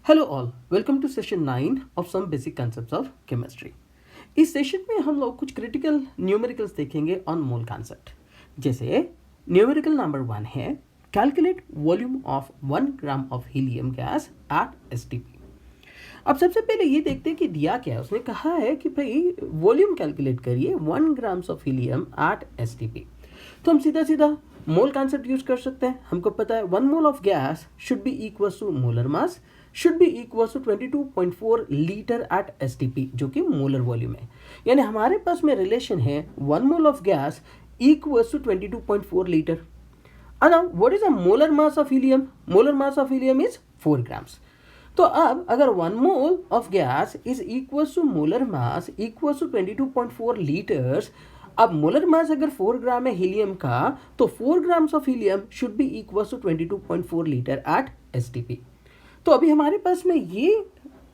Hello all, welcome to session 9 of some basic concepts of chemistry. इस session में हम लोग कुछ क्रिटिकल न्यूमेरिकल्स देखेंगे ऑन मोल कॉन्सेप्ट। जैसे न्यूमेरिकल नंबर 1 है calculate volume of 1 gram of helium gas at STP. अब सबसे पहले ये देखते हैं कि दिया क्या है। उसने कहा है कि भाई वॉल्यूम कैलकुलेट करिए 1 grams of helium at STP. तो हम सीधा सीधा मोल कॉन्सेप्ट यूज कर सकते हैं। हमको पता है 1 mole of gas should be equal to molar mass should be equal to 22.4 litre at STP, जो कि मोलर वॉल्यूम है। यानी हमारे पास में रिलेशन है 1 mole of gas equal to 22.4 litre. now what is the molar mass of helium? Molar mass of helium is 4 grams. तो अब अगर 1 mole of gas is equal to molar mass equal to 22.4 litres. अब molar mass अगर 4 gram है helium का, तो 4 grams of helium should be equal to 22.4 litre at STP. तो अभी हमारे पास में ये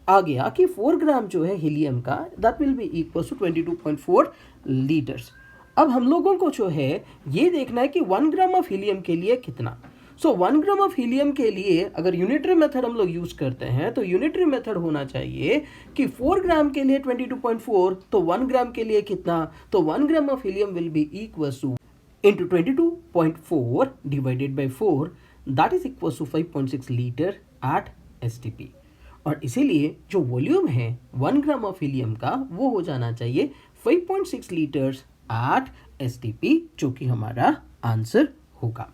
आ गया कि 4 ग्राम जो है हीलियम का that will be equal to 22.4 litres. अब हम लोगों को जो है ये देखना है कि 1 ग्राम ऑफ हीलियम के लिए कितना। सो 1 ग्राम ऑफ हीलियम के लिए अगर यूनिटरी मेथड हम लोग यूज करते हैं तो यूनिटरी मेथड होना चाहिए कि 4 ग्राम के लिए 22.4, तो 1 ग्राम के लिए कितना, तो 1 gram of helium will be equal to into 22.4 divided by 4 that is equal to 5.6 litre at STP. और इसीलिए जो वॉल्यूम है 1 ग्राम ऑफ हीलियम का वो हो जाना चाहिए 5.6 लीटर्स एट एसटीपी, जो कि हमारा आंसर होगा।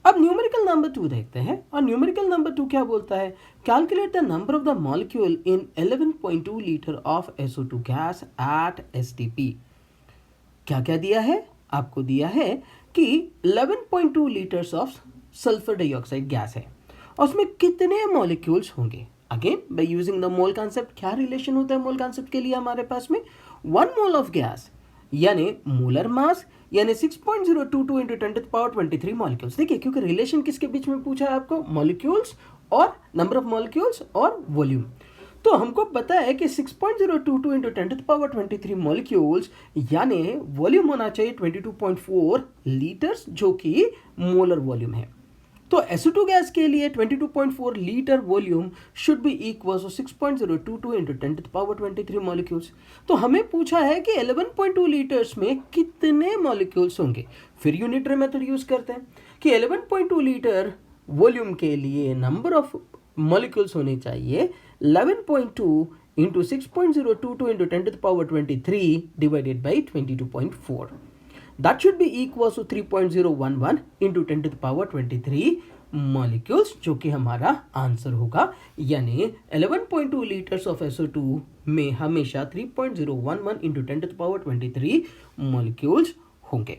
अब न्यूमेरिकल नंबर 2 देखते हैं। और न्यूमेरिकल नंबर 2 क्या बोलता है? Calculate the number of the molecule in 11.2 litre of SO2 gas at STP. क्या क्या दिया है? आपको दिया है कि 11.2 litres of sulphur dioxide gas है और उसमें कितने मॉलिक्यूल्स होंगे। Again by using the mole concept, क्या रिलेशन होता है मोल कॉन्सेप्ट के लिए हमारे पास में? 1 मोल ऑफ गैस यानी मोलर मास यानी 6.022 इंटू 10⁻23 मॉलिक्यूल्स। देखिए, क्योंकि रिलेशन किसके बीच में पूछा है आपको? मॉलिक्यूल्स और नंबर ऑफ मॉलिक्यूल्स और वॉल्यूम। तो हमको पता है कि 6.022 इंटू 10⁻23 मॉलिक्यूल्स यानी वॉल्यूम होना चाहिए 22.4 लीटर्स, जो कि मोलर वॉल्यूम है। तो SO2 गैस के लिए 22.4 litre volume should be equal to 6.022 into 10⁻23 molecules. तो हमें पूछा है कि 11.2 लीटर्स में कितने मॉलिक्यूल्स होंगे। फिर यूनिटरी मेथड यूज करते हैं कि 11.2 लीटर वॉल्यूम के लिए नंबर ऑफ मॉलिक्यूल्स होने चाहिए 11.2 into 6.022 into 10⁻23 divided by 22.4। That should be equal to 3.011 into 10⁻23 molecules, जो कि हमारा आंसर होगा। यानी 11.2 लीटर्स ऑफ SO2 में हमेशा 3.011 into 10⁻23 मॉलिक्यूल्स होंगे।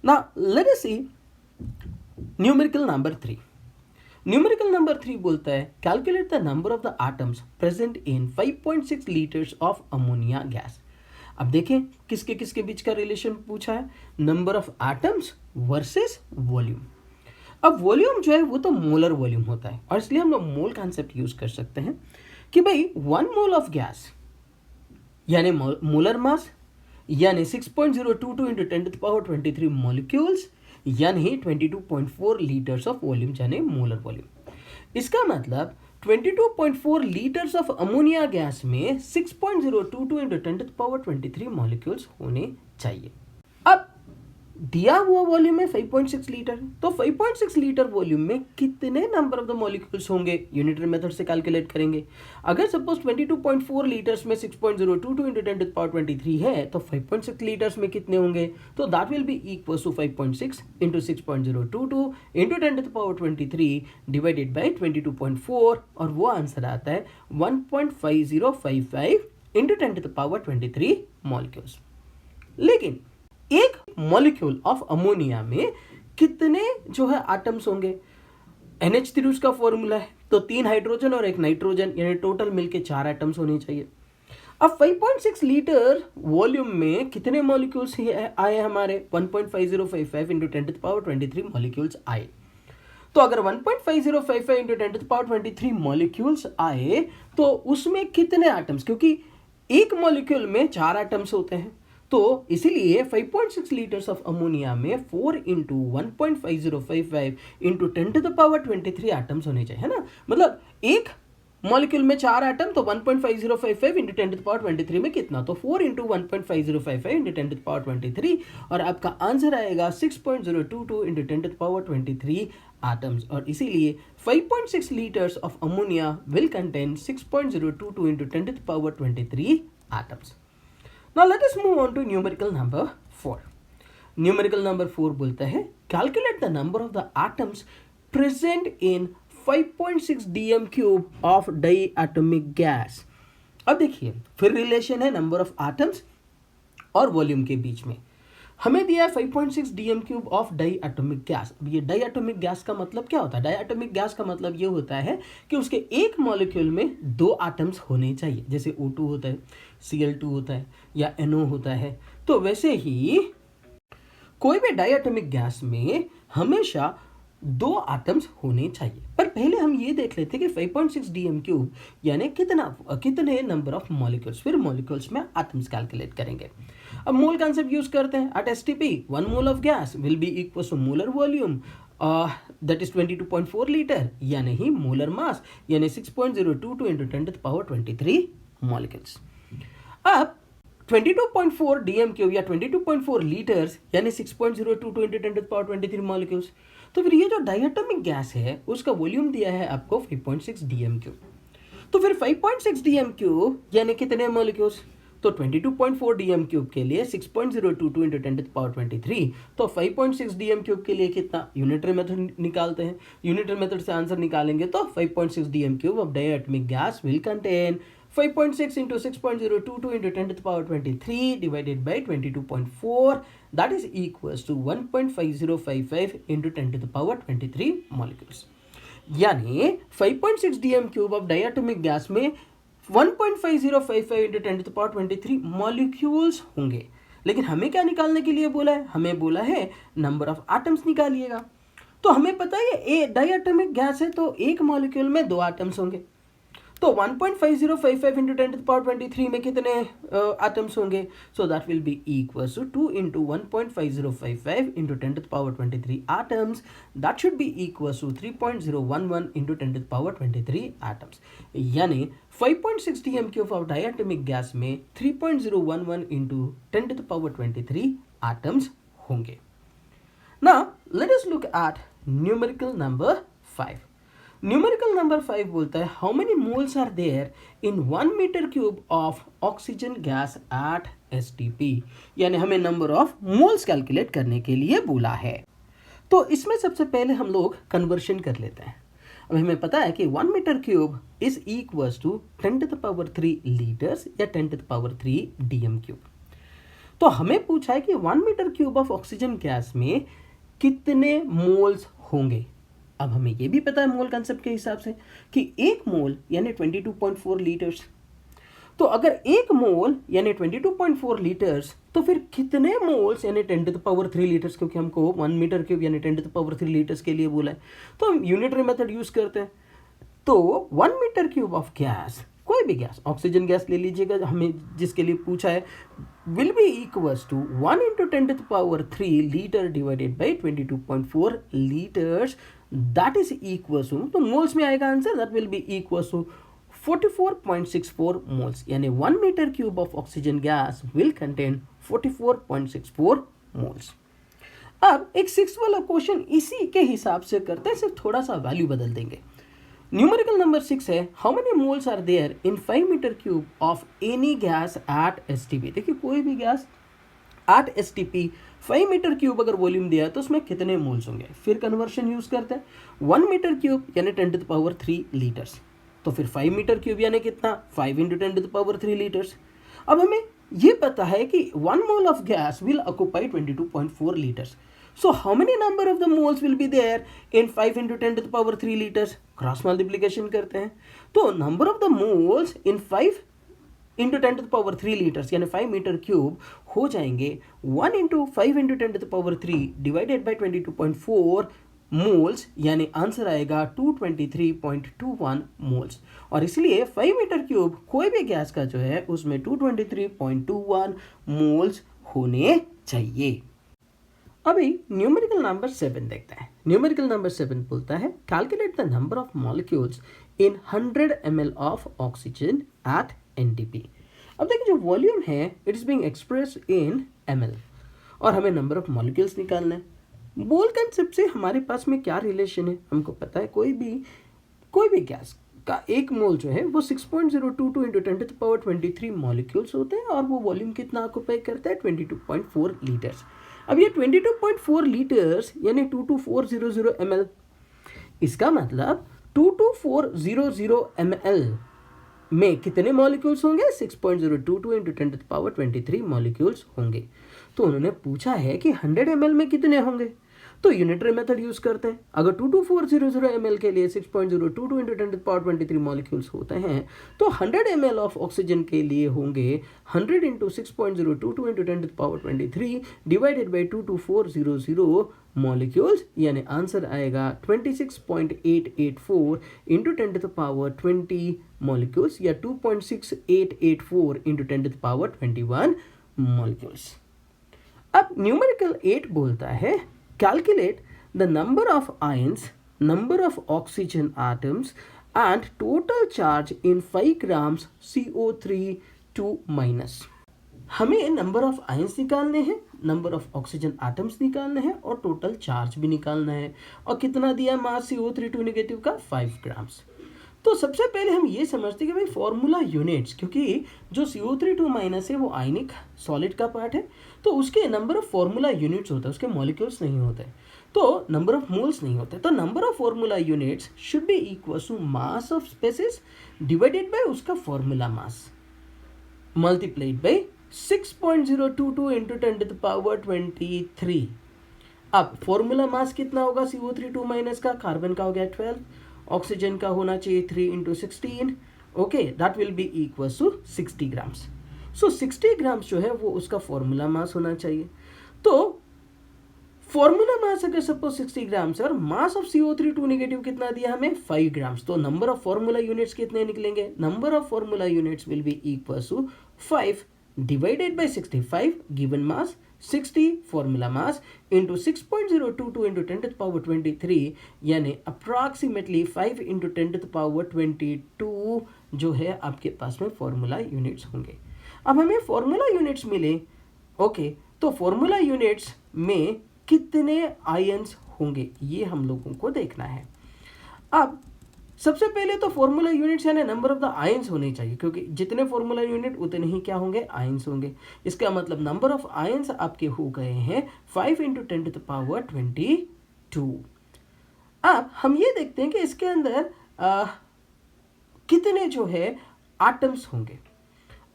Now let us see numerical number 3। Numerical number 3 बोलता है calculate the number of the atoms present in 5.6 litres of ammonia gas. अब देखें किसके किसके बीच का रिलेशन पूछा है? Number of atoms versus volume. अब वॉल्यूम जो है वो तो मोलर वॉल्यूम होता है और इसलिए हम लोग मोल कॉन्सेप्ट यूज कर सकते हैं कि भाई 1 मोल ऑफ गैस यानी मोलर मास यानी 6.022 इंटू 10⁻23 मॉलिक्यूल्स यानी 22.4 लीटर्स ऑफ वॉल्यूम यानी मोलर वॉल्यूम। इसका मतलब 22.4 लीटर्स ऑफ अमोनिया गैस में 6.022 इंटू 10⁻23 मॉलिक्यूल्स होने चाहिए। अब दिया हुआ वॉल्यूम है 5.6 लीटर, तो 5.6 लीटर वॉल्यूम में कितने नंबर ऑफ द मॉलिक्यूल्स होंगे यूनिटरी मेथड से कैलकुलेट करेंगे। अगर सपोज 22.4 लीटर्स में 6.022 इंटू 10⁻23 है तो 5.6 लीटर्स में कितने होंगे? तो that will be equal to 5.6 into 6.022 into 10⁻23 divided by 22.4 और वो आंसर आता है 1.5055 इंटू 10⁻23 मॉलिक्यूल्स। लेकिन एक मॉलिक्यूल ऑफ अमोनिया में कितने जो है एटम्स होंगे? NH3 उसका फॉर्मूला है, तो 3 हाइड्रोजन और 1 नाइट्रोजन यानी टोटल मिलके 4 एटम्स होने चाहिए। अब 5.6 लीटर वॉल्यूम में कितने मॉलिक्यूल्स आए हमारे? 1.5055 इंटू 10⁻23 मॉलिक्यूल्स आए। तो अगर 1.5055 इंटू 10⁻23 मॉलिक्यूल्स आए तो उसमें कितने एटम्स? क्योंकि एक मॉलिक्यूल में 4 एटम्स होते हैं, तो इसीलिए 5.6 लीटर्स ऑफ अमोनिया में 4 इंटू 1.5055 इंटू 10⁻23 एटम्स होने चाहिए, है ना। मतलब एक मॉलिक्यूल में 4 एटम, तो 1.5055 इंटू 10⁻23 में कितना, तो 4 इंटू 1.5055 इंटू 10⁻23, और आपका आंसर आएगा 6.022 इंटू 10⁻23 एटम्स, और इसीलिए 5.6 litres of ammonia will contain 6.022 into 10⁻23 atoms. Now let us move on to numerical number 4। Numerical number 4 बोलता है calculate the number of the atoms present in 5.6 dm cube of diatomic gas. अब देखिए फिर relation है number of atoms और volume के बीच में। हमें दिया है 5.6 dm cube of diatomic gas. अब ये डाइएटॉमिक गैस का मतलब क्या होता है? डाइएटॉमिक गैस का मतलब ये होता है कि उसके एक मॉलिक्यूल में 2 एटम्स होने चाहिए, जैसे O2 होता है, Cl2 होता है या NO होता है। तो वैसे ही कोई भी डाइएटॉमिक गैस में हमेशा 2 एटम्स होने चाहिए। पर पहले हम ये देख लेते हैं कि 5.6 dm क्यूब यानी कितने नंबर ऑफ मॉलिक्यूल्स, फिर मॉलिक्यूल्स में एटम्स कैलकुलेट करेंगे। अब मोल कॉन्सेप्ट यूज करते हैं। एट STP 1 mole of gas will be equal to molar volume that is 22.4 litre, यानी ही मोलर मास यानी 6.022 इंटू 10⁻23 मॉलिक्यूल्स। अब 22.4 dm क्यूब या 22.4 लीटर्स यानी 6.022 इंटू 10⁻23 मॉलिक्यूल्स। तो फिर ये जो डाइएटॉमिक गैस है उसका वॉल्यूम दिया है आपको 5.6 dm क्यूब। तो फिर 5.6 dm क्यूब यानी कितने मॉलिक्यूल्स, तो 22.4 dm क्यूब के लिए 6.022 इंटू 10⁻23, तो 5.6 dm क्यूब के लिए कितना, यूनिटरी मेथड निकालते हैं। यूनिटरी मेथड से आंसर निकालेंगे तो 5.6 dm cube of diatomic gas will contain 5.6 into 6.022 into 10⁻23 divided by 22.4, that is equals to 1.5055 into 10⁻23 molecules। यानी 5.6 dm cube of diatomic gas में 1.5055 into 10⁻23 मॉलिक्यूल्स होंगे। लेकिन हमें क्या निकालने के लिए बोला है? हमें बोला है नंबर ऑफ एटम्स निकालिएगा। तो हमें पता है डाइएटॉमिक गैस है तो एक मॉलिक्यूल में 2 एटम्स होंगे। तो 1.5055 इंटू 10⁻23 में कितने एटम्स होंगे? So that will be equal to 2 into 1.5055 into 10⁻23 atoms, that should be equal to 3.011 into 10⁻23 atoms. यानी 5.6 dm cube of diatomic gas में 3.011 इंटू 10⁻23 एटम्स होंगे। Now let us look at numerical number 5। Numerical number 5 बोलता है how many moles are there in 1 metre cube of oxygen gas at STP, यानी हमें number of moles calculate करने के लिए बोला है। तो इसमें सबसे पहले हम लोग कन्वर्शन कर लेते हैं। अब हमें पता है कि 1 metre cube is equals to 10⁻3 litres या 10⁻3 dm क्यूब। तो हमें पूछा है कि 1 metre cube of oxygen gas में कितने मोल्स होंगे। अब हमें यह भी पता है मोल कंसेप्ट के हिसाब से कि 1 मोल यानी 22.4 लीटर्स। तो अगर 1 मोल यानी 22.4 लीटर्स, तो फिर कितने मोल्स यानी 10⁻3 लीटर्स, क्योंकि हमको 1 मीटर क्यूब यानी 10⁻3 लीटर्स के लिए बोला है तो हम यूनिटरी मेथड यूज करते हैं। तो 1 मीटर क्यूब ऑफ गैस, कोई भी गैस, ऑक्सीजन गैस ले लीजिएगा हमें जिसके लिए पूछा है, will be equals to 1 into 10⁻3 litre divided by 22.4 litres, that is equals to, तो मोल्स में आएगा answer, that will be equals to 44.64 moles, यानी 1 metre cube of oxygen gas will contain 44.64 moles. अब एक 6 वाला क्वेश्चन इसी के हिसाब से करते हैं, सिर्फ थोड़ा सा वैल्यू बदल देंगे। न्यूमेरिकल नंबर 6 है how many moles are there in 5 metre cube of any gas at STP. देखिए कोई भी gas at STP 5 metre cube अगर वॉल्यूम दिया है तो उसमें कितने मोल्स होंगे। फिर कन्वर्शन यूज करते हैं, 1 मीटर क्यूब यानी 10⁻3 लीटर्स, तो फिर 5 मीटर क्यूब यानी कितना, 5 इंटू 10⁻3 लीटर्स। अब हमें ये पता है कि 1 mole of gas will occupy 22.4 litres. So how many number of the moles will be there in 5 into 10⁻3 liters? Cross multiplication करते हैं तो number of the moles in 5 into 10⁻3 litres यानी 5 मीटर क्यूब हो जाएंगे 1 into 5 into 10⁻3 divided by 22.4 moles, यानी answer आएगा 223.21 moles. और इसलिए 5 मीटर क्यूब कोई भी गैस का जो है उसमें 223.21 मोल्स होने चाहिए। अभी न्यूमेरिकल नंबर 7 देखते हैं। न्यूमेरिकल नंबर 7 बोलता है calculate the number of molecules in 100 ml of oxygen at NTP. अब देखिए जो वॉल्यूम है it is being express in ml और हमें नंबर ऑफ मॉलिक्यूल्स निकालना है। मोल कंसेप्ट से हमारे पास में क्या रिलेशन है, हमको पता है कोई भी गैस का एक मोल जो है वो 6.022 into 10 to the power 23 molecules होते हैं और वो वॉल्यूम कितना ऑक्यूपाई करता है 22.4 लीटर्स। अब ये 22.4 लीटर्स यानी 22400 ml, इसका मतलब 22400 ml में कितने मॉलिक्यूल्स होंगे 6.022 into 10 to the power 23 molecules होंगे। तो उन्होंने पूछा है कि 100 ml में कितने होंगे, तो यूनिटरी मेथड यूज करते हैं। अगर 22400 ml के लिए 6.022 into 10 to the power 23 molecules होते हैं तो 100 ml ऑफ ऑक्सीजन के लिए होंगे 100 into 6.022 into 10 to the power 23 divided by 22400 molecules, यानी आंसर आएगा 26.884 into 10 to the power 20 molecules या 2.6884 into 10 to the power 21 molecules. अब न्यूमेरिकल 8 बोलता है calculate the number of ions, number of oxygen atoms and total charge in 5 grams CO3 2-। हमें number of ions निकालने हैं, number of oxygen atoms निकालने हैं और टोटल चार्ज भी निकालना है। और कितना दिया मास CO3 नेगेटिव का 5 ग्राम्स। तो सबसे पहले हम ये समझते हैं कि भाई फॉर्मूला यूनिट्स, क्योंकि जो CO3 है वो आयनिक सॉलिड का पार्ट है तो उसके नंबर ऑफ फॉर्मूला यूनिट्स होता है, उसके मॉलिक्यूल्स नहीं होते, तो नंबर ऑफ मोल्स नहीं होते। तो number of formula units should be equal to mass of species divided by उसका formula mass multiplied by 6.022 into 10 to the power 23। अब फॉर्मूला मास कितना होगा CO3 का, कार्बन का हो गया 12, ऑक्सीजन का होना चाहिए 3 into 16, okay, that will be equal to 60 grams. So 60 grams जो है वो उसका फॉर्मूला मास होना चाहिए। तो फॉर्मूला मास अगर सपोज 60 ग्राम्स और मास ऑफ CO3 नेगेटिव कितना दिया हमें 5 ग्राम्स, तो नंबर ऑफ फॉर्मूला यूनिट्स कितने निकलेंगे, number of formula units will be equal to 5 divided by 65 given mass 60 formula mass into 6.022 into 10 to the power 23 यानी approximately 5 into 10 to the power 22 जो है आपके पास में फॉर्मूला यूनिट्स होंगे। अब हमें फॉर्मूला यूनिट्स मिले, ओके, तो फॉर्मूला यूनिट्स में कितने आयंस होंगे ये हम लोगों को देखना है। अब सबसे पहले तो फॉर्मूला यूनिट्स यानी नंबर ऑफ द आयंस होने चाहिए, क्योंकि जितने फॉर्मूला यूनिट उतने ही क्या होंगे आयंस होंगे। इसका मतलब नंबर ऑफ आयंस आपके हो गए हैं 5 इंटू 10 टू द पावर 22। अब हम ये देखते हैं कि इसके अंदर कितने जो है एटम्स होंगे।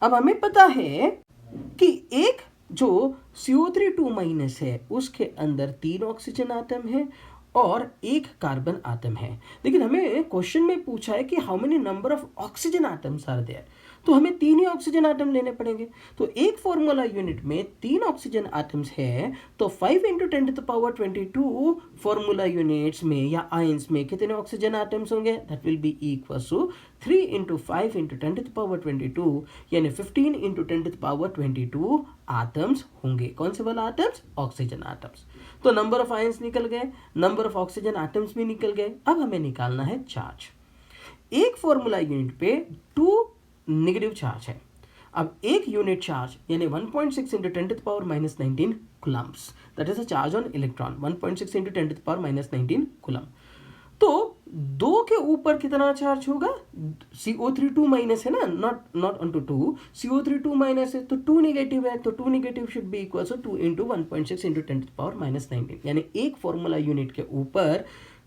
अब हमें पता है कि एक जो CO3 है उसके अंदर 3 ऑक्सीजन आटम है और एक कार्बन आटम है, लेकिन हमें क्वेश्चन में पूछा है कि how many number of oxygen atoms are there, तो हमें 3 ही ऑक्सीजन आटम लेने पड़ेंगे। तो एक फॉर्मूला यूनिट में 3 ऑक्सीजन आटम्स है तो 5 into 10 to the power 22 formula units में या आयंस में कितने ऑक्सीजन आटम्स होंगे, that will be equal to 3 into 5 into 10 to the power 22 यानी 15 into 10 to the power 22 atoms होंगे। कौन से वाला आटम्स, ऑक्सीजन आटम्स। तो नंबर ऑफ आयंस निकल गए, नंबर ऑफ ऑक्सीजन आटम्स भी निकल गए। अब हमें निकालना है चार्ज। एक फॉर्मूला यूनिट पे 2 नेगेटिव चार्ज है। अब एक यूनिट चार्ज यानी 1.6 into 10 to the power -19 coulombs, that is a charge on electron, 1.6 into 10 to the power -19 coulomb. तो 2 के ऊपर कितना चार्ज होगा, CO3 है ना, नॉट ऑन टू 2, CO3 है तो 2 नेगेटिव है, तो 2 negative should be equal to 2 into 1.6 into 10 to the power -19, यानी एक फॉर्मूला यूनिट के ऊपर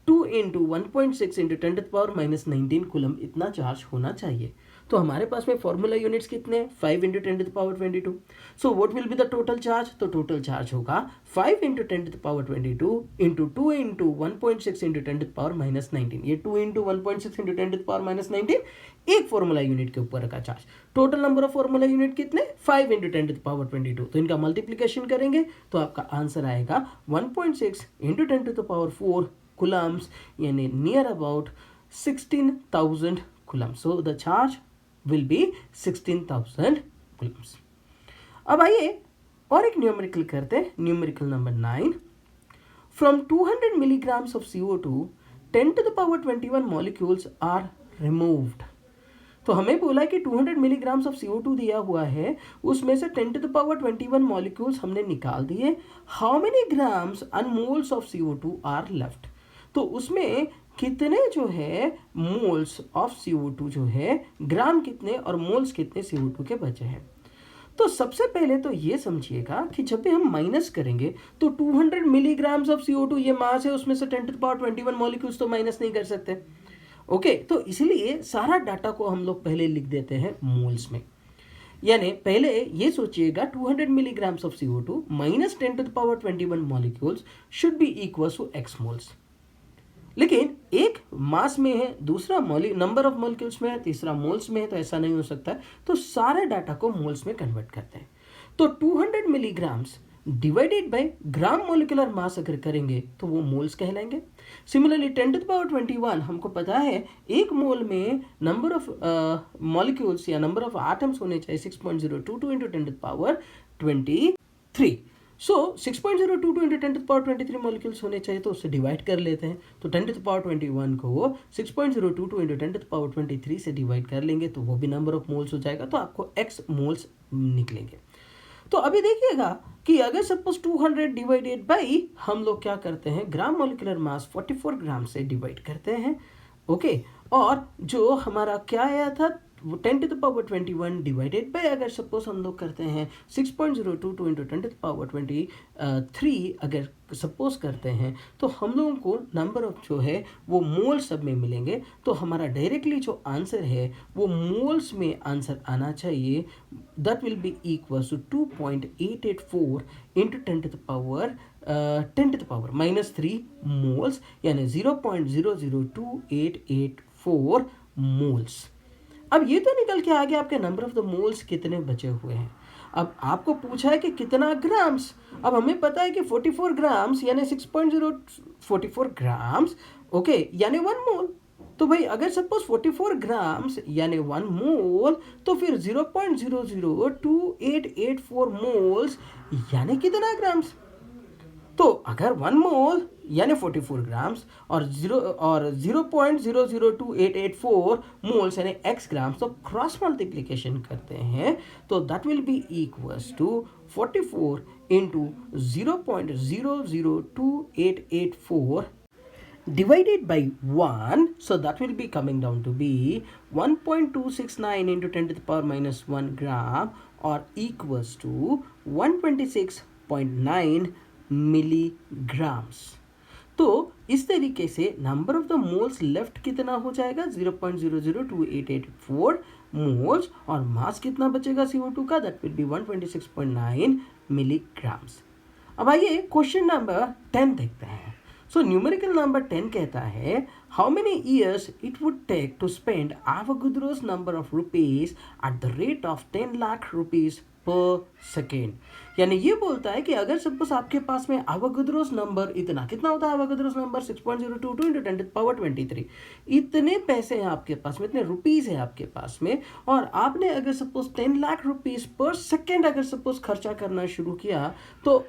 2 into 1.6 into 10 to the power -19 coulomb इतना चार्ज होना चाहिए। तो हमारे पास में फॉर्मूला यूनिट्स कितने, 5 into 10 to the power 22। So what will be the total charge, तो टोटल चार्ज होगा 5 into 10 to the power 22 into 2 into 1.6 into 10 to the power -19। ये 2 into 1.6 into 10 to the power -19 एक फॉर्मूला यूनिट के ऊपर का चार्ज। Total number of formula unit कितने, 5 into 10 to the power 22। तो इनका मल्टीप्लीकेशन करेंगे तो आपका आंसर आएगा 1.6 into 10 to the power 4 coulombs, यानी near about 16,000 coulombs. So the charge will be 16,000 coulombs। अब आइए और एक न्यूमेरिकल करते हैं, numerical number 9। From 200 milligrams of CO2, 10 to the power 21 molecules are removed. तो हमें बोला है कि 200 मिलीग्राम्स ऑफ CO2 दिया हुआ है, उसमें से 10⁻21 मॉलिक्यूल्स हमने निकाल दिए। How many grams and moles of CO2 are left? तो उसमें कितने जो है मोल्स ऑफ CO2 जो है, ग्राम कितने और मोल्स कितने CO2 के बचे हैं। तो सबसे पहले तो ये समझिएगा कि जब भी हम माइनस करेंगे तो 200 मिलीग्राम्स ऑफ CO2 ये मास है, उसमें से 10⁻21 मॉलिक्यूल्स तो माइनस नहीं कर सकते। ओके, तो इसलिए सारा डाटा को हम लोग पहले लिख देते हैं मोल्स में। यानी पहले ये सोचिएगा 200 milligrams of CO2 minus 10⁻21 molecules should be equal to x moles. लेकिन एक मास में है, दूसरा नंबर ऑफ मॉलिक्यूल्स में है, तीसरा मोल्स में है, तो ऐसा नहीं हो सकता। तो सारे डाटा को मोल्स में कन्वर्ट करते हैं। तो 200 milligrams divided by gram molecular mass अगर करेंगे तो वो मोल्स कहलाएंगे। सिमिलरली 10⁻21 हमको पता है एक मोल में नंबर ऑफ मॉलिक्यूल्स या नंबर ऑफ एटम्स होने चाहिए 6.022 इंटू 10⁻23। सो 6.022 इंटू 10⁻23 मॉलिक्यूल्स होने चाहिए, तो उससे डिवाइड कर लेते हैं। तो 10⁻21 को 6.022 इंटू 10⁻23 से डिवाइड कर लेंगे तो वो भी नंबर ऑफ मोल्स हो जाएगा, तो आपको x मोल्स निकलेंगे। तो अभी देखिएगा कि अगर सपोज 200 डिवाइडेड बाई हम लोग क्या करते हैं, ग्राम मोलिकुलर मास 44 ग्राम से डिवाइड करते हैं। ओके, और जो हमारा क्या आया था 10⁻21 डिवाइडेड बाय अगर सपोज हम लोग करते हैं 6.022 इंटू 10⁻23 अगर सपोज करते हैं, तो हम लोगों को नंबर ऑफ जो है वो मोल सब में मिलेंगे। तो हमारा डायरेक्टली जो आंसर है वो मोल्स में आंसर आना चाहिए। That will be equal to 2.884 into 10⁻³ moles, यानी 0.002884 मोल्स। अब ये तो निकल के आ गया आपके नंबर ऑफ द मोल्स कितने बचे हुए हैं। अब आपको पूछा है कि कितना ग्राम्स। अब हमें पता है कि 44 ग्राम्स यानी 6.044 ग्राम्स, ओके, यानी 1 मोल। तो भाई अगर सपोज 44 ग्राम्स यानी 1 मोल, तो फिर 0.002884 मोल्स यानी कितना ग्राम्स। तो अगर 1 मोल यानी 44 ग्राम्स और 0.002884 मोल्स यानी x ग्राम्स, तो क्रॉस मल्टीप्लिकेशन करते हैं तो that will be equals to 44 into 0.002884 divided by 1, so that will be coming down to be 1.269 into 10⁻⁻1 gram or equals to 126.9 milligrams. तो इस तरीके से number of the moles left कितना हो जाएगा 0.002884 मोल्स, और मास कितना बचेगा CO2 का, दैट विल बी 126.9 मिलीग्राम्स। अब आइए क्वेश्चन नंबर 10 देखते हैं। सो न्यूमेरिकल नंबर 10 कहता है how many years it would take to spend Avogadro's number of rupees at the rate of 10 lakh rupees per second. यानी ये बोलता है कि अगर सपोज आपके पास में एवोगाड्रोस नंबर इतना, कितना होता है एवोगाड्रोस नंबर 6.022 इंटू 10⁻23, इतने पैसे हैं आपके पास में, इतने रुपीस है आपके पास में, और आपने अगर सपोज 10 लाख रुपीस पर सेकेंड अगर सपोज खर्चा करना शुरू किया, तो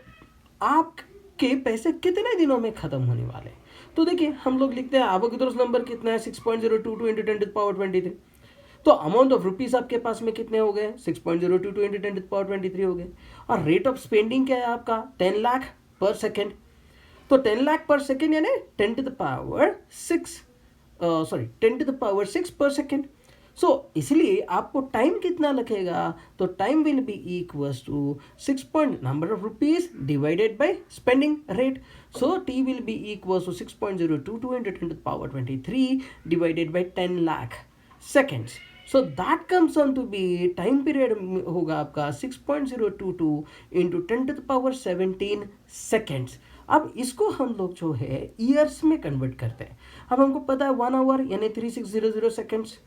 आपके पैसे कितने दिनों में खत्म होने वाले। तो देखिए हम लोग लिखते हैं एवोगाड्रोस नंबर कितना है 6.022 इंटू 10⁻23, तो अमाउंट ऑफ रुपीस आपके पास में कितने हो गए 6.022 इंटू 10⁻23 हो गए, और रेट ऑफ स्पेंडिंग क्या है आपका 10 लाख पर सेकेंड। तो 10 लाख पर सेकेंड यानी 10⁻6 पर सेकेंड। सो इसलिए आपको टाइम कितना लगेगा, तो time will be equals to 6 number of rupees divided by spending rate. So T will be equals to 6.022 into 10⁻23 divided by 10 lakh seconds. So that comes on to be time period होगा आपका 6.022 into 10⁻17 seconds. अब इसको हम लोग जो है years में convert करते हैं। अब हमको पता है 1 आवर यानी 3600 सेकेंड्स,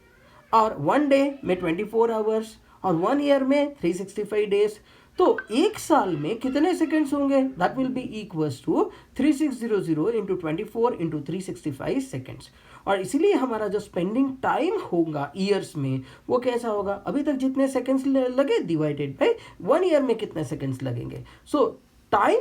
और 1 डे में 24 आवर्स, और 1 ईयर में 365 डेज। तो एक साल में कितने सेकेंड्स होंगे, that will be equals to 3600 into 24 into 365 seconds. और इसीलिए हमारा जो स्पेंडिंग टाइम होगा ईयर्स में वो कैसा होगा, अभी तक जितने सेकेंड्स लगे डिवाइडेड बाय 1 ईयर में कितने सेकेंड्स लगेंगे। सो टाइम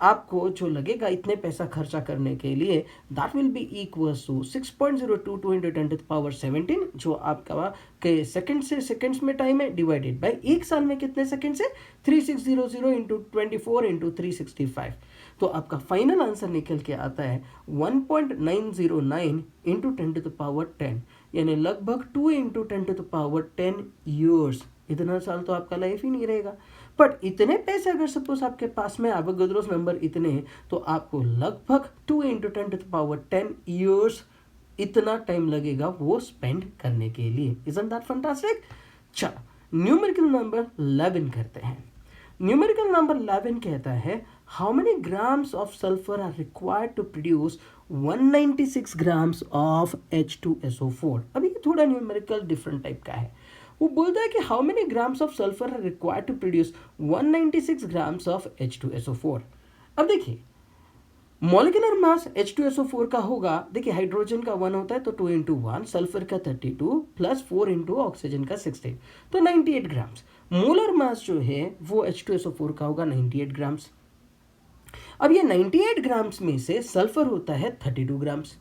आपको जो लगेगा इतने पैसा खर्चा करने के लिए, that will be equals to 6.022 into 10⁻17, जो आपका के सेकंड्स में टाइम है, डिवाइडेड बाय एक साल में कितने सेकंड्स है, 3600 इंटू 24 इंटू 365। तो आपका फाइनल आंसर निकल के आता है 1.909 इंटू 10⁻10, यानी लगभग 2 इंटू 10⁻10 ईयर्स। इतना साल तो आपका लाइफ ही नहीं रहेगा। बट इतने पैसे अगर सपोज आपके पास में एवोगाड्रोस नंबर इतने, तो आपको लगभग 2 इंटू 10⁻10 ईयर्स इतना टाइम लगेगा वो स्पेंड करने के लिए। Isn't that fantastic? चलो न्यूमेरिकल नंबर 11 करते हैं। न्यूमेरिकल नंबर 11 कहता है how many grams of sulphur are required to produce 196 grams of H2SO4। अभी ये थोड़ा न्यूमेरिकल डिफरेंट टाइप का है। वो बोलता है कि how many grams of sulphur are required to produce 196 grams of H2SO4। अब देखिए मॉलिक्यूलर मास H2SO4 का होगा, देखिए हाइड्रोजन का 1 होता है तो 2 इंटू 1, सल्फर का 32 प्लस 4 इंटू ऑक्सीजन का 16, तो 98 ग्राम्स। मोलर मास जो है वो H2SO4 का होगा 98 ग्राम्स। अब ये 98 ग्राम्स में से सल्फर होता है 32 ग्राम्स।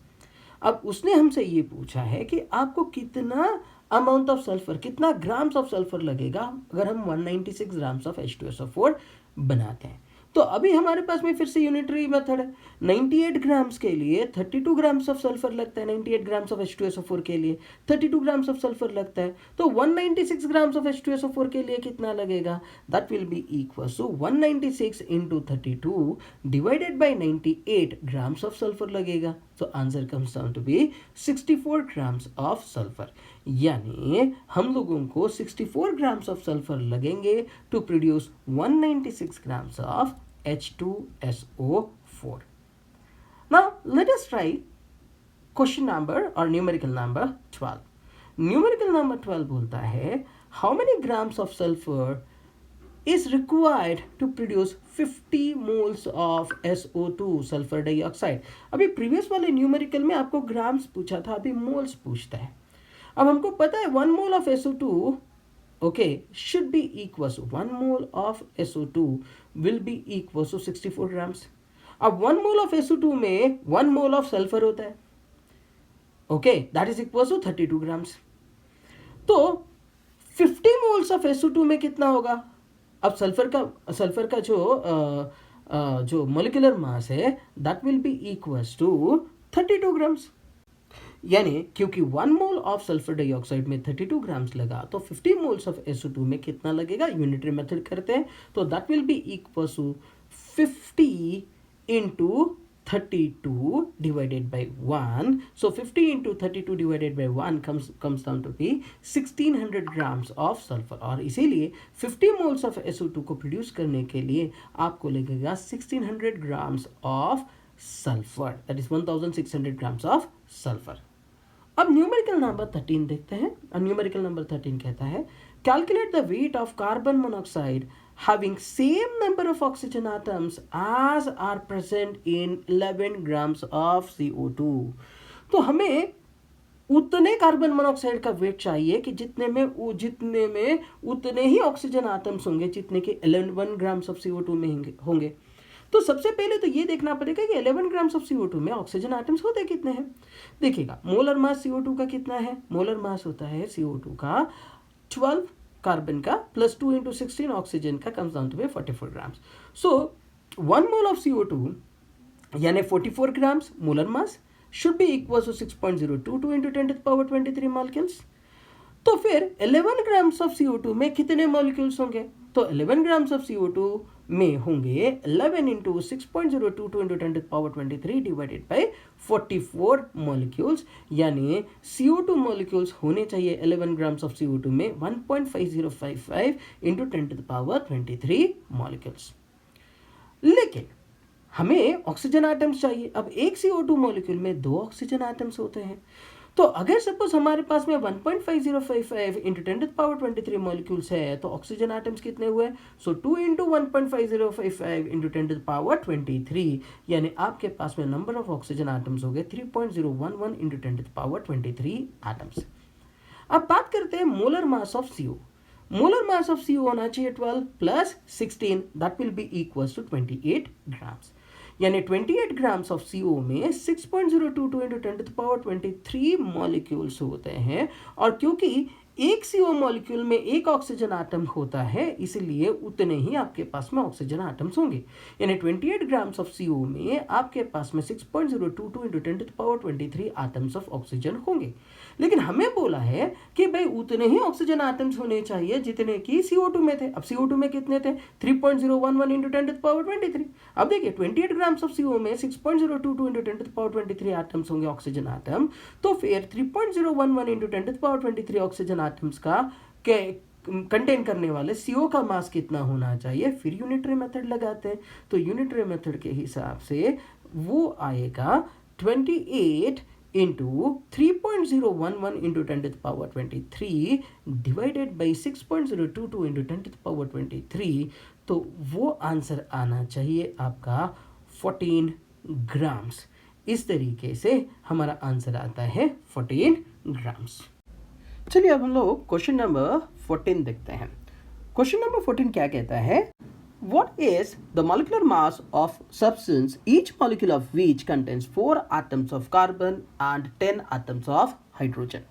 अब उसने हमसे ये पूछा है कि आपको कितना अमाउंट ऑफ सल्फर, कितना ग्राम्स ऑफ सल्फर लगेगा अगर हम 196 ग्राम्स ऑफ H2SO4 बनाते हैं। तो अभी हमारे पास में फिर से यूनिटरी मेथड है। 98 ग्राम्स के लिए 32 ग्राम्स ऑफ सल्फर लगता है, 98 ग्राम्स ऑफ H2SO4 के लिए 32 ग्राम्स ऑफ सल्फर लगता है, तो 196 ग्राम्स ऑफ H2SO4 के लिए कितना लगेगा? That will be equal to 196 into 32 divided by 98 grams of sulphur लगेगा। तो answer comes down to be 64 grams of sulphur. यानी हम लोगों को 64 ग्राम्स ऑफ सल्फर लगेंगे to produce 196 grams of H2SO4। Now let us try question number or numerical number 12. Numerical number 12 बोलता है how many grams of sulfur is required to produce 50 moles of SO2 sulphur dioxide. अभी previous वाले numerical में आपको grams पूछा था, अभी moles पूछता है। अब हमको पता है 1 mole of SO2 should be equals to 1 mole of SO2 will be equals to 64 grams। अब 1 मोल ऑफ SO2 में 1 मोल ऑफ सल्फर होता है, that is equals to 32 grams. तो 50 मोल्स ऑफ SO2 में कितना होगा? अब सल्फर का जो मॉलिक्यूलर मास है that will be equals to 32 grams. यानी क्योंकि 1 मोल ऑफ सल्फर डाइऑक्साइड में 32 ग्राम्स लगा, तो 50 मोल्स ऑफ SO2 में कितना लगेगा? यूनिटरी मेथड करते हैं तो that will be equals to 50 into 32 divided by 1। So 50 into 32 divided by 1 comes down to be 1600 grams of sulphur. और इसीलिए 50 मोल्स ऑफ SO2 को प्रोड्यूस करने के लिए आपको लगेगा 1600 grams of sulphur, that is 1600 grams of sulphur. अब numerical number 13 देखते हैं। न्यूमेरिकल नंबर 13 कहता है calculate the weight of carbon monoxide having same number of oxygen atoms as are present in 11 grams of CO2। तो हमें उतने carbon monoxide का wait चाहिए कि जितने में उतने ही ऑक्सीजन आटम्स होंगे जितने के 11 ग्राम्स ऑफ CO2 में होंगे। तो सबसे पहले तो ये देखना पड़ेगा कि 11 ग्राम्स ऑफ CO2 में ऑक्सीजन आटम्स होते कितने हैं। देखिएगा मोलर मास CO2 का कितना है? मोलर मास होता है CO2 का 12 कार्बन का प्लस 2 इंटू 16 ऑक्सीजन का comes down to be 44 grams. So 1 mole of CO2 यानी 44 grams molar mass should be equal to 6.022 into 10⁻23 molecules. तो फिर 11 ग्राम्स ऑफ CO2 में कितने मॉलिक्यूल्स होंगे? तो 11 ग्राम्स ऑफ CO2 में होंगे 11 into 6.022 into 10⁻23 divided by 44 molecules. यानी CO2 मॉलिक्यूल्स होने चाहिए 11 ग्राम्स ऑफ CO2 में 1.5055 इंटू 10⁻23 मॉलिक्यूल्स। लेकिन हमें ऑक्सीजन आटम्स चाहिए। अब एक CO2 मॉलिक्यूल में 2 ऑक्सीजन आटम्स होते हैं। तो अगर सपोज हमारे पास में 1.5055 इंटू 10⁻23 मॉलिक्यूल्स है तो ऑक्सीजन आटम्स कितने हुए? सो 2 इंटू 1.5055 इंटू 10⁻23, यानी आपके पास में नंबर ऑफ ऑक्सीजन आटम्स हो गए 3.011 इंटू 10⁻23 आटम्स। अब बात करते हैं molar mass of CO। Molar mass of CO होना चाहिए 12 plus 16, that will be equals to 28 grams. यानी 28 ग्राम्स ऑफ CO में 6.022 into 10 to the power 23 molecules होते हैं, और क्योंकि एक CO मॉलिक्यूल में एक ऑक्सीजन आटम होता है, इसलिए उतने ही आपके पास में ऑक्सीजन आटम्स होंगे। यानी 28 ग्राम्स ऑफ CO में आपके पास में 6.022 into 10 to the power 23 atoms of oxygen होंगे। लेकिन हमें बोला है कि भाई उतने ही ऑक्सीजन आटम्स होने चाहिए जितने कि CO2 में थे। अब CO2 में कितने थे? 3.011 इंटू 10 टू द पावर 23। अब देखिए 28 ग्राम्स ऑफ CO में 6.022 into 10 to the power 23 atoms होंगे ऑक्सीजन आटम, तो फिर 3.011 into 10 to the power 23 oxygen atoms का कंटेन करने वाले CO का मास कितना होना चाहिए। फिर यूनिटरी मेथड लगाते हैं, तो यूनिटरी मेथड के हिसाब से वो आएगा 28 into 3.011 into 10 to the power 23 divided by 6.022 into 10 to the power 23, तो वो आंसर आना चाहिए आपका 14 ग्राम्स। इस तरीके से हमारा आंसर आता है 14 ग्राम्स। चलिए अब हम लोग क्वेश्चन नंबर 14 देखते हैं। क्वेश्चन नंबर 14 क्या कहता है? What is the molecular mass of substance, each molecule of which contains 4 atoms of carbon and 10 atoms of hydrogen?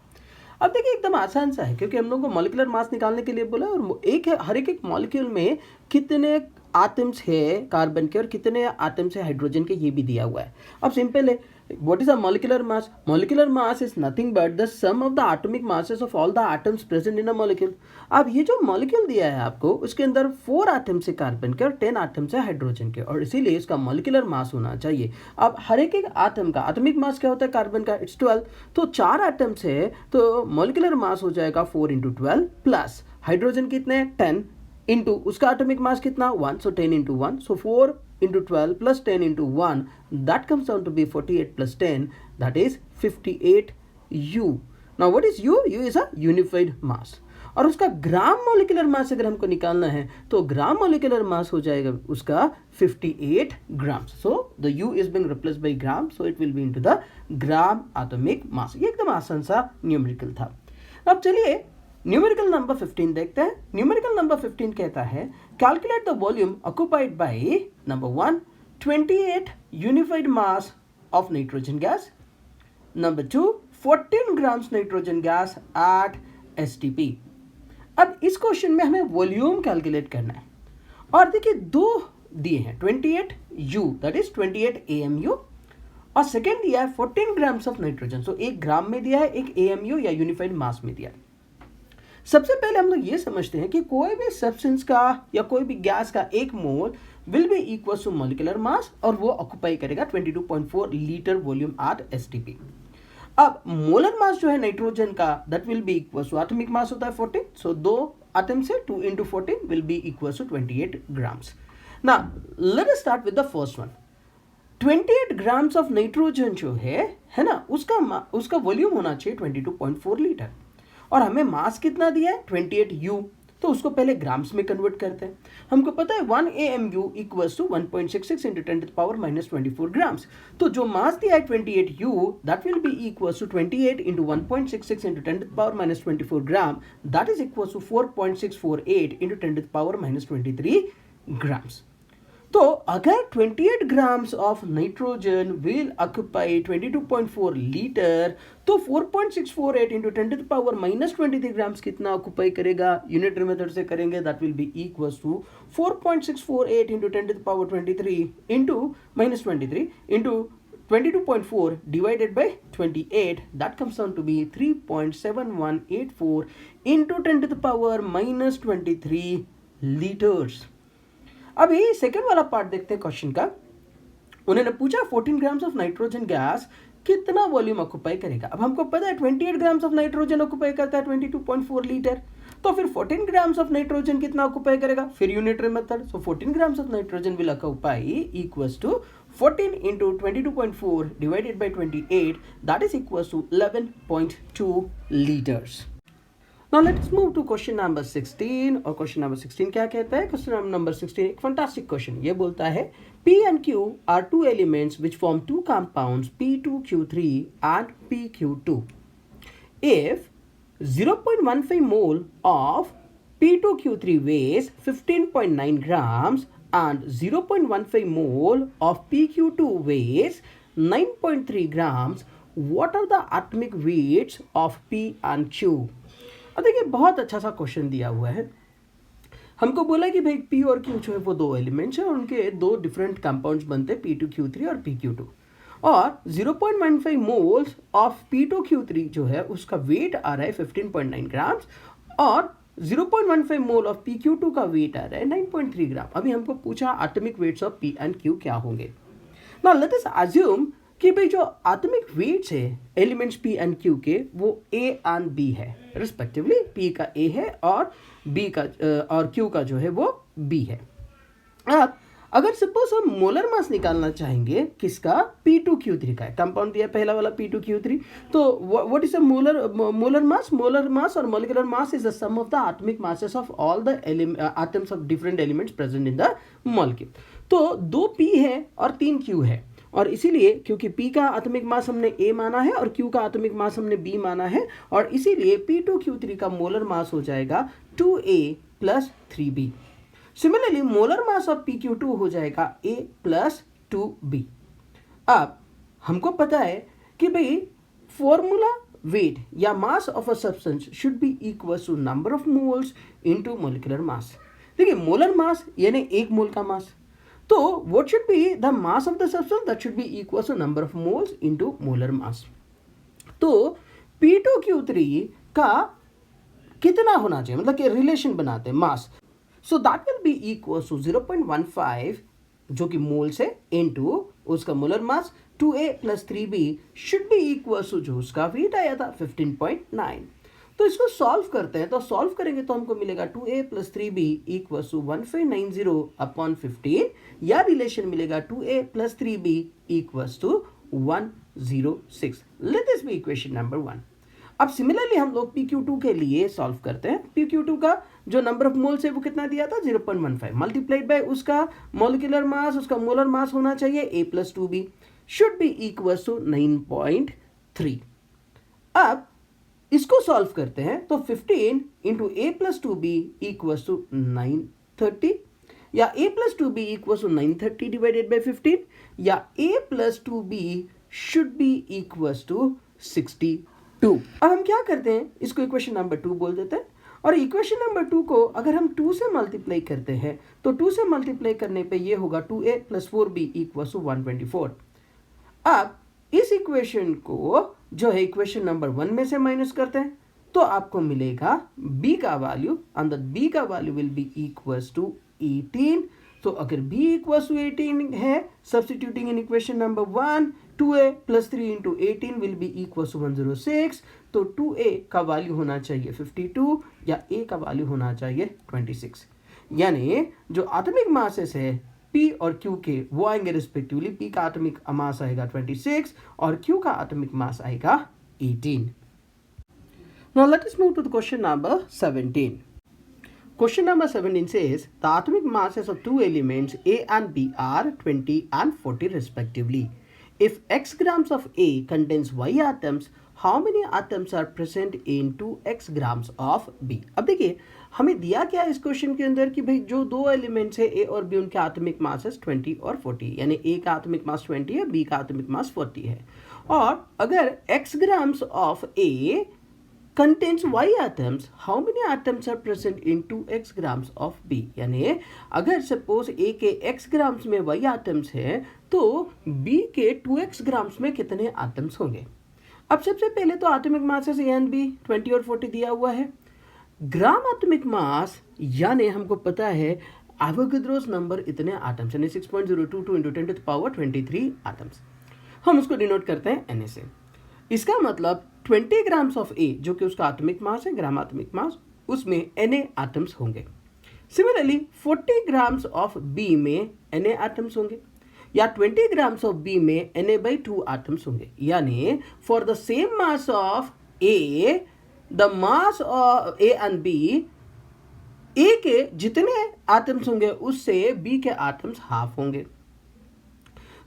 अब देखिए एकदम आसान सा है, क्योंकि हम लोग को मॉलिक्यूलर मास निकालने के लिए बोला, और एक है हर एक मॉलिक्यूल में कितने आटम्स है कार्बन के और कितने आटम्स है हाइड्रोजन के, ये भी दिया हुआ है। अब सिंपल है, what is a molecular mass? Molecular mass is nothing but the sum of the atomic masses of all the atoms present in a molecule. अब ये जो मॉलिक्यूल दिया है आपको, उसके अंदर 4 आटम्स है कार्बन के और 10 आटम्स है हाइड्रोजन के, और इसीलिए इसका मॉलिक्यूलर मास होना चाहिए। अब हर एक आटम का एटॉमिक मास क्या होता है कार्बन का? इट्स 12। तो 4 आटम्स है तो मॉलिक्यूलर मास हो जाएगा 4 इंटू 12 प्लस हाइड्रोजन कितने 10 इंटू उसका एटॉमिक मास कितना 1, सो 10 into 1, so 4 into 12 plus 10 into 1, that comes down to be 48 plus 10, that is 58 U. Now what is U? U is a unified mass. और उसका gram molecular mass अगर हमको निकालना है तो ग्राम मॉलिक्यूलर मास हो जाएगा उसका 58 grams. So the U is being replaced by gram, so it will be into the gram atomic mass. ये एकदम आसान सा न्यूमेरिकल था। अब चलिए न्यूमेरिकल नंबर 15 देखते हैं। न्यूमेरिकल नंबर 15 कहता है calculate the volume occupied by number 1 28 unified mass of nitrogen gas, number 2 14 grams nitrogen gas at STP। अब इस क्वेश्चन में हमें वॉल्यूम कैलकुलेट करना है, और देखिए दो दिए हैं 28 U, दैट इज 28 AMU, और सेकेंड दिया है 14 ग्राम्स ऑफ नाइट्रोजन। सो एक ग्राम में दिया है, एक AMU या यूनिफाइड मास में दिया है। सबसे पहले हम लोग ये समझते हैं कि कोई भी सब्सटेंस का या कोई भी गैस का एक mole will be equal to molecular mass, और वो ऑक्युपाई करेगा 22.4 लीटर वॉल्यूम एट STP। अब मोलर मास जो है नाइट्रोजन का that will be equal to atomic mass होता है 14, सो 2 एटम से 2 into 14 will be equal to 28 grams. Now let us start with the first one. 28 grams of nitrogen जो है ना, उसका वॉल्यूम होना चाहिए 22.4 लीटर, और हमें मास कितना दिया है 28 U, तो उसको पहले ग्राम्स में कन्वर्ट करते हैं। हमको पता है 1 AMU equals to 1.66 into 10 to the power -24 grams, तो जो मास दिया है 28 U that will be equals to 28 into 1.66 into 10 to the power -24 gram, that is equals to 4.648 into 10 to the power -23 grams. तो अगर 28 grams of nitrogen will occupy 22.4 litre, तो 4.648 into 10 to the power -23 grams कितना occupy करेगा? Unitary method से करेंगे, that will be equals to 4.648 into 10 to the power 23 into -23 into 22.4 divided by 28, that comes down to be 3.7184 into 10 to the power -23 liters। अभी second वाला part देखते हैं question का। उन्होंने पूछा 14 ग्राम्स ऑफ नाइट्रोजन गैस कितना वॉल्यूम ऑक्युपाई करेगा। अब हमको पता है 28 ग्राम्स ऑफ नाइट्रोजन ऑक्युपाई करता है 22.4 लीटर, तो फिर 14 ग्राम्स ऑफ नाइट्रोजन कितना ऑक्युपाई करेगा? फिर unitary method, so 14 grams of nitrogen will occupy equals to 14 into 22.4 divided by 28, that is equals to 11.2 litres. Now let's move to question number 16, और question number 16 क्या कहता है? Question number 16 एक fantastic question, ये बोलता है P and Q are two elements which form two compounds P2Q3 and PQ2. If 0.15 mole of P2Q3 weighs 15.9 grams and 0.15 mole of PQ2 weighs 9.3 grams. What are the atomic weights of P and Q? अब देखिए बहुत अच्छा सा question दिया हुआ है। हमको बोला कि भाई P और Q जो है वो दो एलिमेंट्स हैं और उनके दो डिफरेंट कंपाउंड्स बनते हैं P2Q3 और PQ2 और 0.15 मोल्स ऑफ P2Q3 जो है उसका वेट आ रहा है 15.9 ग्राम्स और 0.15 मोल ऑफ PQ2 का वेट आ रहा है 9.3 ग्राम। अभी हमको पूछा atomic weights of P and Q क्या होंगे। नाउ लेट अस अज्यूम कि भाई जो एटॉमिक वेट्स है एलिमेंट्स P एंड Q के वो A एंड B है रिस्पेक्टिवली। P का A है और B का और Q का जो है वो B है। अब अगर सपोज हम मोलर मास निकालना चाहेंगे किसका P2Q3 का है, कंपाउंड दिया पहला वाला P2Q3, तो what is a molar mass? Molar mass और molecular mass is the sum of the atomic masses of all the atoms of different elements present in the molecule. तो 2 P है और 3 Q है और इसीलिए क्योंकि P का एटॉमिक मास हमने A माना है और Q का एटॉमिक मास हमने B माना है और इसीलिए P2Q3 का मोलर मास हो जाएगा 2A plus 3B। Similarly molar mass of PQ2 हो जाएगा A प्लस 2B। अब हमको पता है कि भाई फॉर्मूला वेट या mass of a substance should be equal to number of moles into molecular mass. देखिए मोलर मास यानी एक मोल का मास, तो what should be the mass of the substance? That should be equal to number of moles into molar mass. तो P2Q3 का कितना होना चाहिए, मतलब कि रिलेशन बनाते हैं mass, so that will be equal to 0.15 जो कि मोल्स है इनटू उसका molar mass 2A plus 3B should be equal to जो उसका वेट आया था 15.9। तो इसको सॉल्व करते हैं, तो सॉल्व करेंगे तो हमको मिलेगा 2A plus 3B equal to 1590 upon 15 या रिलेशन मिलेगा 2A plus 3B equal to 106। Let this be equation number 1। अब सिमिलरली हम लोग PQ2 के लिए सॉल्व करते हैं। PQ2 का जो नंबर ऑफ मोल्स है वो कितना दिया था 0.15 मल्टीप्लाइड बाय उसका मॉलिक्यूलर मास, उसका मोलर मास होना चाहिए A plus 2B should be equal to 9.3। अब इसको सॉल्व करते हैं तो 15 into A plus 2B equal to 930 या A plus 2B equal to 930 divided by 15 या A plus 2B should be equal to 62। अब हम क्या करते हैं, इसको इक्वेशन नंबर 2 बोल देते हैं और इक्वेशन नंबर 2 को अगर हम 2 से मल्टीप्लाई करते हैं तो 2 से मल्टीप्लाई करने पे ये होगा 2A plus 4B equal to 124। अब इस इक्वेशन को जो है इक्वेशन नंबर 1 में से माइनस करते हैं तो आपको मिलेगा B का वैल्यू, अंदर B का value will be equal to 18। तो अगर B इक्वल टू 18 है, substituting in equation number 1 2A plus 3 into 18 will be equal to 106। तो 2A का वैल्यू होना चाहिए 52 या A का वैल्यू होना चाहिए 26। यानी जो एटॉमिक मासेस है P और Q के वो आएंगे रिस्पेक्टिवली। P का एटॉमिक मास आएगा 26 और Q का एटॉमिक मास आएगा 18। Now let us move to the question number 17. Question number 17 says the atomic masses of two elements A and B are 20 and 40 respectively. If x grams of A contains y atoms, how many atoms are present in 2x grams of B? अब देखिए हमें दिया क्या है इस question के अंदर कि भाई जो दो एलिमेंट्स है A और B उनके एटॉमिक मासेस 20 और 40, यानी A का एटॉमिक मास 20 है, B का एटॉमिक मास 40 है। और अगर x grams of A contains y atoms, how many atoms are present in 2x grams of B? यानी अगर सपोज A के x ग्राम्स में y atoms है तो B के 2x ग्राम्स में कितने atoms होंगे? अब सबसे पहले तो atomic masses A and B 20 और 40 दिया हुआ है। ग्राम एटॉमिक मास यानी हमको पता है एवोगाड्रोस नंबर इतने एटम्स यानी 6.022 into 10 to the power 23 atoms. हम उसको डिनोट करते हैं Na से। इसका मतलब 20 ग्राम्स ऑफ A जो कि उसका एटॉमिक मास है, ग्राम एटॉमिक मास, उसमें Na एटम्स होंगे। सिमिलरली 40 ग्राम्स ऑफ B में Na एटम्स होंगे या 20 ग्राम्स ऑफ B में Na/2 एटम्स होंगे। यानी for the same mass of A the mass of A and B, A के जितने एटम्स होंगे उससे B के एटम्स हाफ होंगे।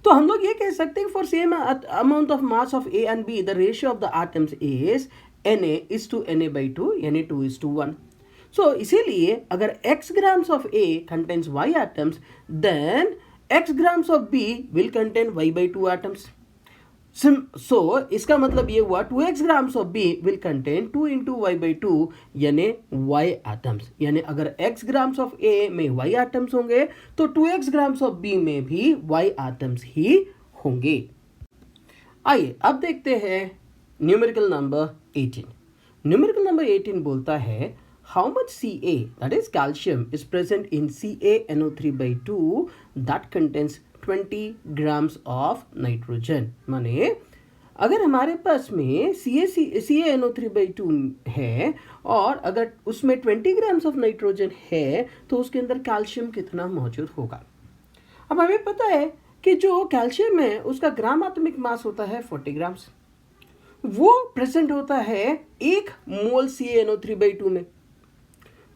तो हम लोग ये कह सकते हैं for same amount of mass of A and B the ratio of the atoms is Na is to Na/2 यानी 2:1। सो इसीलिए अगर x grams of A contains y atoms, then x grams of B will contain y by 2 atoms. So इसका मतलब ये हुआ 2x grams of B will contain 2 into y by 2 यानी y atoms. यानी अगर x grams of A में y atoms होंगे तो 2x grams of B में भी y atoms ही होंगे. आइए अब देखते हैं न्यूमेरिकल नंबर 18. न्यूमेरिकल नंबर 18 बोलता है how much Ca, that is calcium, is present in CaNO3 by 2 that contains 20 grams of nitrogen. माने अगर हमारे पास में CaNO3 by 2 है और अगर उसमें 20 ग्राम्स ऑफ नाइट्रोजन है तो उसके अंदर कैल्शियम कितना मौजूद होगा. अब हमें पता है कि जो कैल्शियम है उसका ग्राम एटॉमिक मास होता है 40 ग्राम्स. वो प्रेजेंट होता है 1 मोल CaNO3 by 2 में.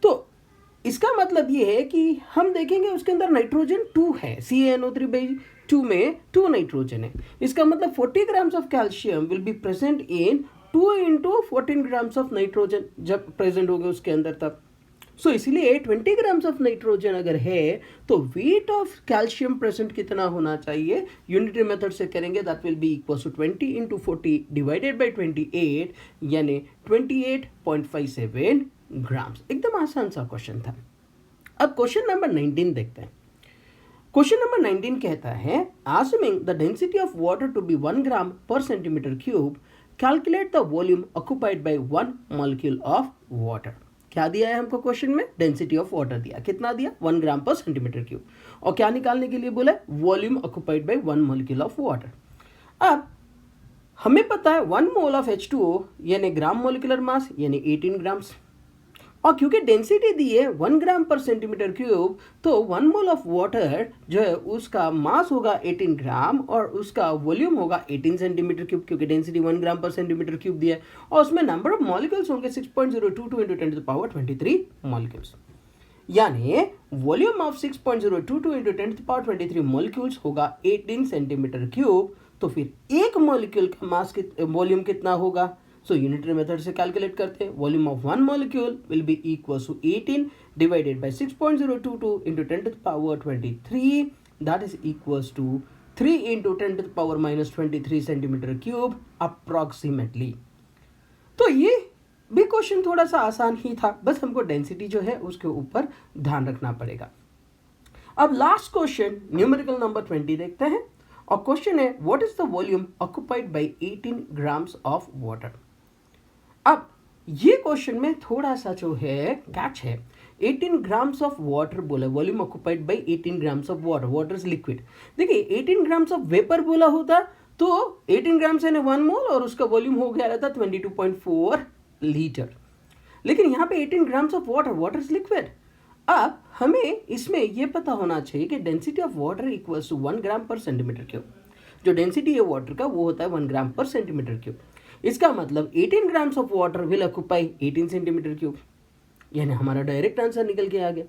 तो इसका मतलब ये है कि हम देखेंगे उसके अंदर नाइट्रोजन 2 है. CaNO3 by 2 में 2 नाइट्रोजन है. इसका मतलब 40 grams of calcium will be present in 2 into 14 grams of nitrogen जब प्रेजेंट होंगे उसके अंदर तब. सो इसीलिए 20 ग्राम्स ऑफ नाइट्रोजन अगर है तो वेट ऑफ कैल्शियम प्रेजेंट कितना होना चाहिए. यूनिटरी मेथड से करेंगे that will be equal to 20 into 40 divided by 28 यानी 28.57 ग्राम्स. एकदम आसान सा क्वेश्चन था. अब क्वेश्चन नंबर 19 देखते हैं. क्वेश्चन नंबर 19 कहता है assuming the density of water to be 1 gram per centimeter cube, calculate the volume occupied by 1 molecule of water. क्या दिया है हमको क्वेश्चन में? डेंसिटी ऑफ वाटर दिया. कितना दिया? 1 ग्राम पर सेंटीमीटर क्यूब. और क्या निकालने के लिए बोला? Volume occupied by 1 molecule of water. अब हमें पता है 1 मोल ऑफ H2O यानी ग्राम मॉलिक्यूलर मास यानी 18 ग्राम्स. और क्योंकि डेंसिटी दी है 1 ग्राम पर सेंटीमीटर क्यूब तो 1 मोल ऑफ वाटर जो है उसका मास होगा 18 ग्राम और उसका वॉल्यूम होगा 18 सेंटीमीटर क्यूब क्योंकि density 1 gram per centimetre cube दिया है. और उसमें नंबर ऑफ मॉलिक्यूल्स होंगे 6.022 into 10 to the power 23 molecules. यानी volume of 6.022 into 10 to the power 23 molecules होगा 18 सेंटीमीटर क्यूब. तो फिर एक मॉलिक्यूल का मास वॉल्यूम कितना होगा? सो यूनिटरी मेथड से कैलकुलेट करते हैं. Volume of 1 molecule will be equal to 18 divided by 6.022 into 10 to the power 23 that is equal to 3 into 10 to the power minus 23 centimetre cube approximately. तो ये भी question थोड़ा सा आसान ही था, बस हमको डेंसिटी जो है उसके ऊपर ध्यान रखना पड़ेगा. अब लास्ट क्वेश्चन न्यूमेरिकल नंबर 20 देखते हैं और क्वेश्चन है what is the volume occupied by 18 grams of water. अब ये क्वेश्चन में थोड़ा सा जो है कैच है. 18 ग्राम्स ऑफ वाटर बोला, volume occupied by 18 grams of water. Water is liquid. देखिए 18 ग्राम्स ऑफ वेपर बोला होता तो 18 ग्राम्स यानी 1 मोल और उसका वॉल्यूम हो गया रहता 22.4 लीटर. लेकिन यहाँ पे 18 grams of water, water is liquid. अब हमें इसमें यह पता होना चाहिए कि density of water equals to 1 gram per centimetre cube. जो डेंसिटी है वाटर का वो होता है 1 ग्राम पर सेंटीमीटर क्यूब. इसका मतलब 18 grams of water will occupy 18 centimetre cube. यानी हमारा डायरेक्ट आंसर निकल के आ गया.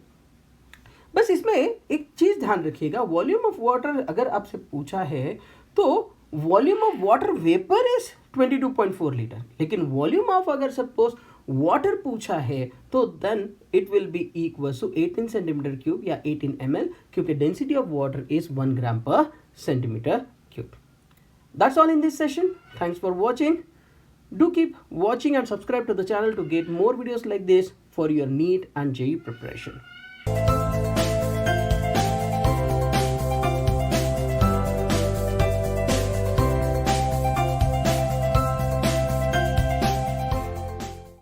बस इसमें एक चीज ध्यान रखिएगा, वॉल्यूम ऑफ वाटर अगर आपसे पूछा है तो volume of water vapour is 22.4 litre. लेकिन वॉल्यूम ऑफ अगर सपोज वाटर पूछा है तो then it will be equal to 18 centimetre cube या 18 ml क्योंकि density of water is 1 gram per centimetre cube. That's all in this session. Thanks for watching. Do keep watching and subscribe to the channel to get more videos like this for your NEET and JEE preparation.